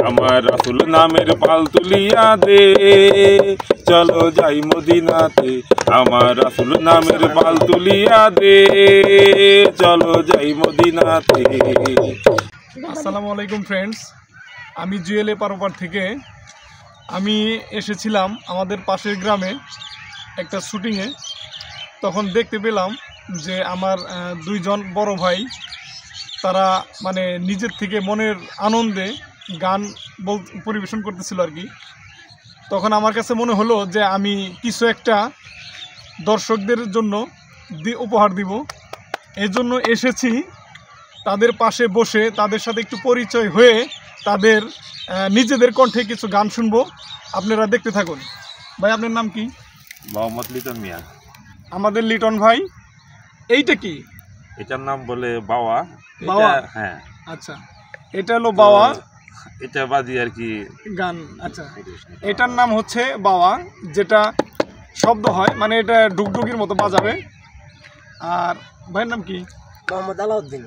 আমার রাসূল নামের পাল তুলিয়া দে চলো যাই মদিনাতে আমার রাসূল নামের পাল তুলিয়া দে চলো যাই মদিনাতে। আসসালামু আলাইকুম ফ্রেন্ডস, আমি জুয়েলে পারোপার থেকে আমি এসেছিলাম আমাদের পাশের গ্রামে একটা শুটিংয়ে। তখন দেখতে পেলাম যে আমার দুইজন বড় ভাই তারা মানে নিজের থেকে মনের আনন্দে গান পরিবেশন করতেছিল আর কি। তখন আমার কাছে মনে হলো যে আমি কিছু একটা দর্শকদের জন্য উপহার দিব, এই জন্য এসেছি তাদের পাশে বসে তাদের সাথে একটু পরিচয় হয়ে তাদের নিজেদের কণ্ঠে কিছু গান শুনবো। আপনারা দেখতে থাকুন। ভাই আপনার নাম কি? মোহাম্মদ লিটন মিয়া। আমাদের লিটন ভাই। এইটা কি? এটার নাম বলে বাওয়া। বাওয়া? হ্যাঁ আচ্ছা, এটা হলো বাওয়া, এটা বাদি আর কি গান। আচ্ছা, এটার নাম হচ্ছে বাওয়া, যেটা শব্দ হয় মানে এটা ডুগডুগির মতো বাজাবে। আর ভাইয়ের নাম কি? মোহাম্মদ আলাউদ্দিন।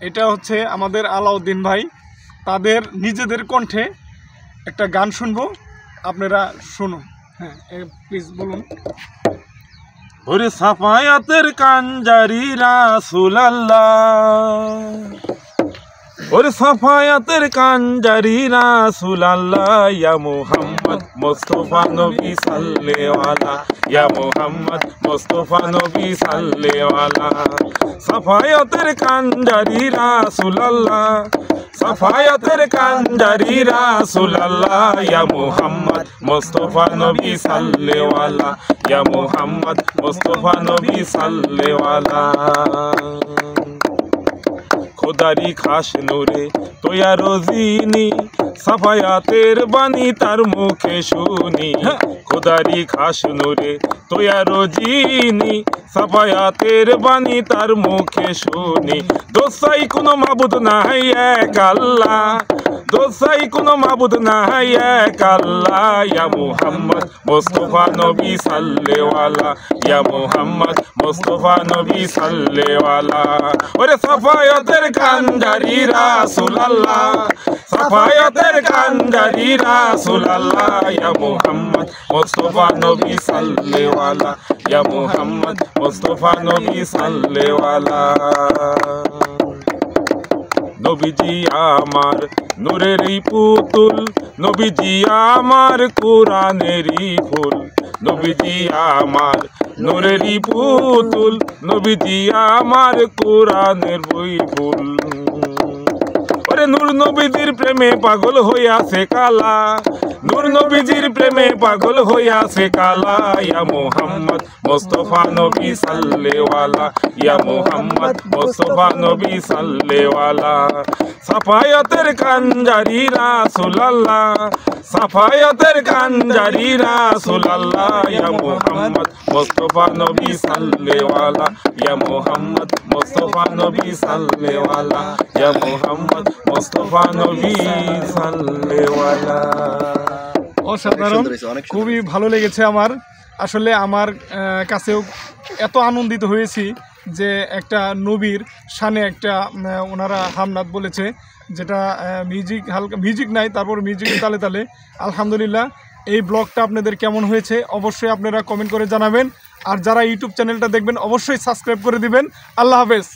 এটা হচ্ছে আমাদের আলাউদ্দিন ভাই। তাদের নিজেদের কণ্ঠে একটা গান শুনবো, আপনারা শুনুন। হ্যাঁ প্লিজ বলুন। ওরে সাফায়াতের কাঞ্জারি রাসূলুল্লাহ, ওরে সাফায়াতের কাঞ্জারি রাসূলুল্লাহ, ইয়া মুহাম্মদ মুস্তাফা নবী সাল্লাল্লাহু আলা, ইয়া মুহাম্মদ মুস্তাফা নবী সাল্লাল্লাহু আলা। সাফায়াতের কাঞ্জারি রাসূলুল্লাহ, সাফায়াতের কাঞ্জারি রাসূলুল্লাহ, ইয়া মুহাম্মদ মুস্তাফা নবী সাল্লাল্লাহু আলা, ইয়া মুহাম্মদ মুস্তাফা নবী সাল্লাল্লাহু আলা। খোদারি খাস নূরে তোয়া রোজিনি, সাফায়াতের বাণী তার মুখে শুনি। খোদারি খাস নূরে তোয়া রোজিনি, সাফায়াতের বাণী তার মুখে শুনি। দোসাই কোনো মাবুদ নাই এক আল্লাহ, দোসাই কোনো মাবুদ নাই এক আল্লাহ, ইয়া মুহাম্মদ মুস্তাফা নবী সাল্লাল্লাহু আলা, ইয়া মুহাম্মদ মুস্তাফা নবী সাল্লাল্লাহু আলা। ওরে সাফায়াতের কাঞ্জারি রাসূলুল্লাহ, সাফায়াতের কাঞ্জারি রাসূলুল্লাহ, ইয়া মুহাম্মদ মুস্তাফা নবী সাল্লাল্লাহু আলা, ইয়া মুহাম্মদ মুস্তাফা নবী সাল্লাল্লাহু আলা। নবীজি আমার নূরেরই পুতুল, নবীজি আমার কোরআনেরই ফুল, নবীজি আমার নূরেরই পুতুল, নবীজি আমার কোরআনের বই ফুল। ওরে নূর নবীজির প্রেমে পাগল হইয়াছে কালা, নূর নবীজির প্রেমে পাগল হইয়াছে কালা, ইয়া মুহাম্মদ মুস্তাফা নবী সাল্লাল্লাহু আলা, ইয়া মুহাম্মদ মুস্তাফা নবী সাল্লাল্লাহু আলা। সাফায়াতের কাঞ্জারি রাসূলুল্লাহ, সাফায়াতের কাঞ্জারি রাসূলুল্লাহ, ইয়া মুহাম্মদ মুস্তাফা নবী সাল্লাল্লাহু আলা, ইয়া মুহাম্মদ মুস্তাফা নবী সাল্লাল্লাহু আলা, ইয়া মুহাম্মদ মুস্তাফা নবী সাল্লাল্লাহু আলা। অসাধারণ, খুবই ভালো লেগেছে আমার। আসলে আমার কাছেও এত আনন্দিত হয়েছি যে একটা নবীর শানে একটা ওনারা হামনাত বলেছে, যেটা মিউজিক হালকা মিউজিক নাই, তারপর মিউজিকের তালে তালে। আলহামদুলিল্লাহ। এই ব্লগটা আপনাদের কেমন হয়েছে অবশ্যই আপনারা কমেন্ট করে জানাবেন। আর যারা ইউটিউব চ্যানেলটা দেখবেন অবশ্যই সাবস্ক্রাইব করে দিবেন। আল্লাহ হাফেজ।